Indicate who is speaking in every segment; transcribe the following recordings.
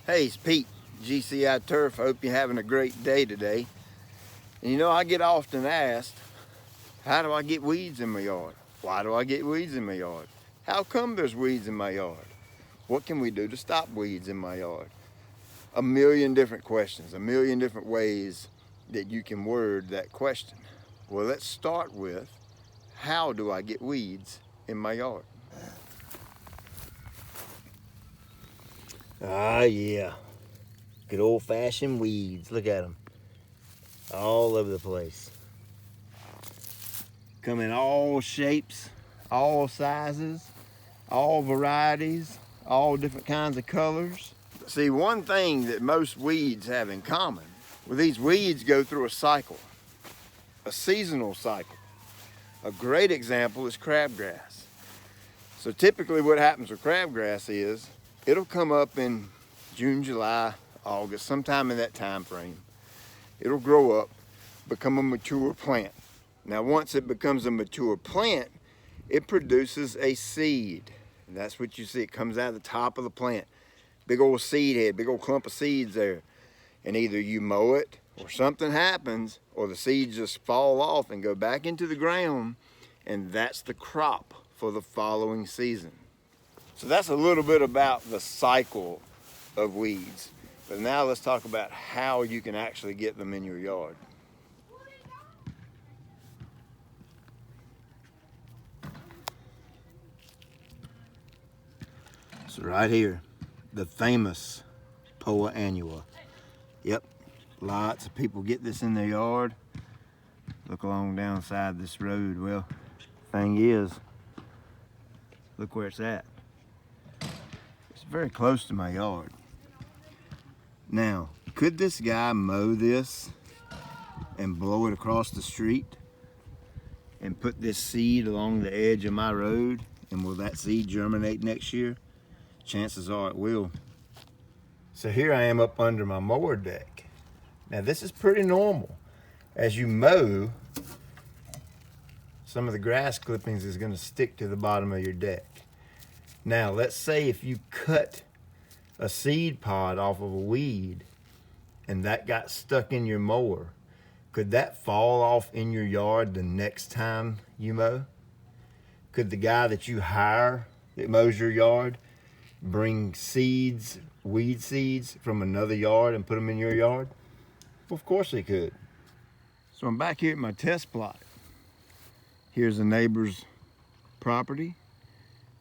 Speaker 1: Hey, it's Pete, GCI Turf. I hope you're having a great day today. And you know, I get often asked, how do I get weeds in my yard? Why do I get weeds in my yard? How come there's weeds in my yard? What can we do to stop weeds in my yard? A million different questions, a million different ways that you can word that question. Well, let's start with, how do I get weeds in my yard?
Speaker 2: Ah, yeah. Good old-fashioned weeds. Look at them. All over the place.
Speaker 1: Come in all shapes, all sizes, all varieties, all different kinds of colors. See, one thing that most weeds have in common, well, these weeds go through a cycle, a seasonal cycle. A great example is crabgrass. So typically what happens with crabgrass is, it'll come up in June, July, August, sometime in that time frame. It'll grow up, become a mature plant. Now once it becomes a mature plant, it produces a seed. And that's what you see, it comes out of the top of the plant. Big old seed head, big old clump of seeds there. And either you mow it, or something happens, or the seeds just fall off and go back into the ground, and that's the crop for the following season. So that's a little bit about the cycle of weeds. But now let's talk about how you can actually get them in your yard. So right here, the famous Poa annua. Yep, lots of people get this in their yard. Look along downside this road. Well, thing is, look where it's at. It's very close to my yard. Now, could this guy mow this and blow it across the street and put this seed along the edge of my road, and will that seed germinate next year? Chances are it will. So here I am up under my mower deck. Now this is pretty normal. As you mow, some of the grass clippings is going to stick to the bottom of your deck. Now let's say if you cut a seed pod off of a weed and that got stuck in your mower, could that fall off in your yard the next time you mow? Could the guy that you hire that mows your yard bring seeds, weed seeds from another yard and put them in your yard? Well, of course they could. So I'm back here at my test plot. Here's a neighbor's property.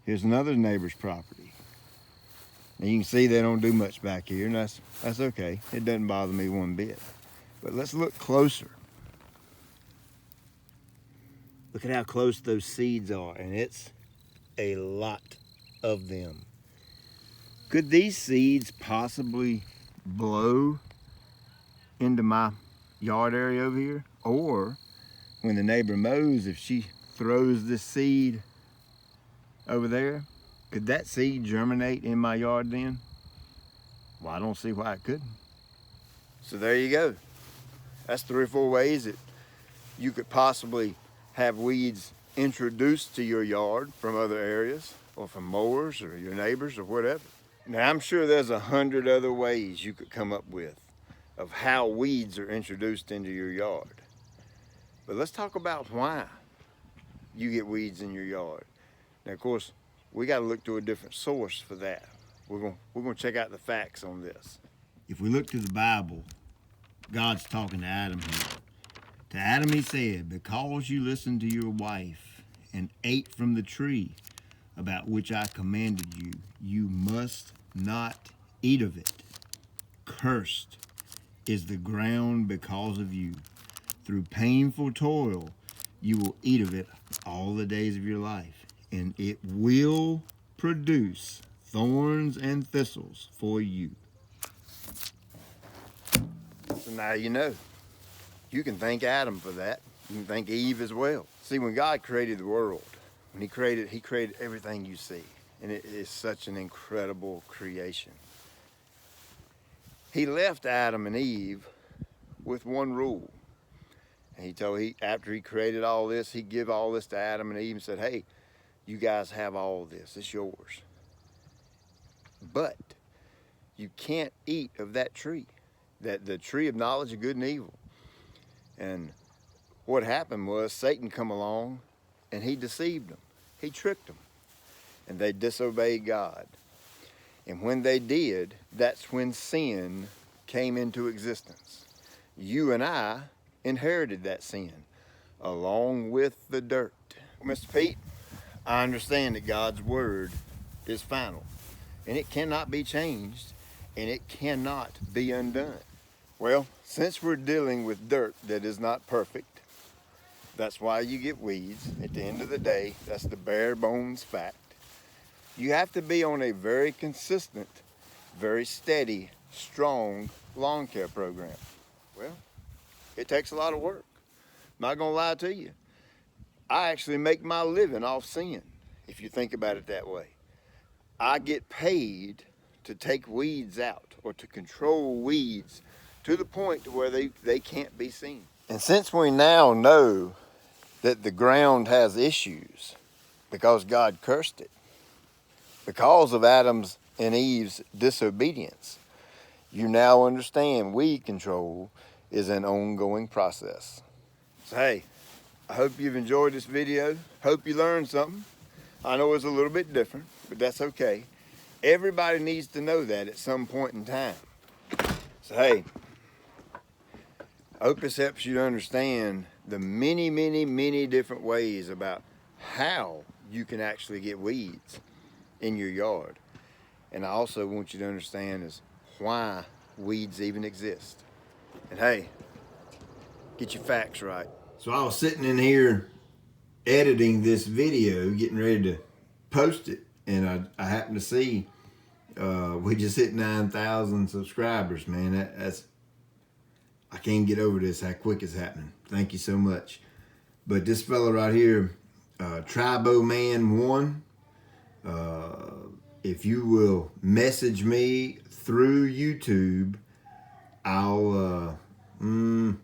Speaker 1: Here's another neighbor's property. And you can see they don't do much back here, and that's okay. It doesn't bother me one bit. But let's look closer.
Speaker 2: Look at how close those seeds are, and it's a lot of them.
Speaker 1: Could these seeds possibly blow into my yard area over here? Or when the neighbor mows, if she throws this seed over there, could that seed germinate in my yard then? Well, I don't see why it couldn't. So there you go. That's 3 or 4 ways that you could possibly have weeds introduced to your yard from other areas, or from mowers or your neighbors or whatever. Now I'm sure there's 100 other ways you could come up with of how weeds are introduced into your yard. But let's talk about why you get weeds in your yard. Now of course, we got to look to a different source for that. We're going to check out the facts on this. If we look to the Bible, God's talking to Adam here. To Adam he said, because you listened to your wife and ate from the tree about which I commanded you, you must not eat of it. Cursed is the ground because of you. Through painful toil, you will eat of it all the days of your life, and it will produce thorns and thistles for you. So now you know. You can thank Adam for that. You can thank Eve as well. See, when God created the world, when he created everything you see. And it is such an incredible creation. He left Adam and Eve with one rule. And after he created all this, he give all this to Adam and Eve and said, hey, you guys have all this, it's yours. But you can't eat of that tree, that the tree of knowledge of good and evil. And what happened was Satan come along and he deceived them. He tricked them. And they disobeyed God. And when they did, that's when sin came into existence. You and I inherited that sin along with the dirt. Mr. Pete, I understand that God's word is final, and it cannot be changed, and it cannot be undone. Well, since we're dealing with dirt that is not perfect, that's why you get weeds. At the end of the day, that's the bare bones fact. You have to be on a very consistent, very steady, strong lawn care program. Well, it takes a lot of work. Not gonna lie to you. I actually make my living off sin, if you think about it that way. I get paid to take weeds out or to control weeds to the point to where they can't be seen. And since we now know that the ground has issues because God cursed it, because of Adam's and Eve's disobedience, you now understand weed control is an ongoing process. So hey, I hope you've enjoyed this video. Hope you learned something. I know it's a little bit different, but that's okay. Everybody needs to know that at some point in time. So hey, I hope this helps you to understand the many, many, many different ways about how you can actually get weeds in your yard. And I also want you to understand is why weeds even exist. And hey, get your facts right. So I was sitting in here editing this video, getting ready to post it, and I happened to see we just hit 9,000 subscribers, man. That's I can't get over this, how quick it's happening. Thank you so much. But this fella right here, Triboman1, if you will message me through YouTube,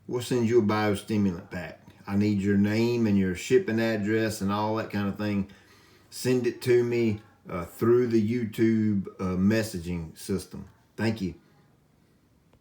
Speaker 1: we'll send you a BioStimulant pack. I need your name and your shipping address and all that kind of thing. Send it to me through the YouTube messaging system. Thank you.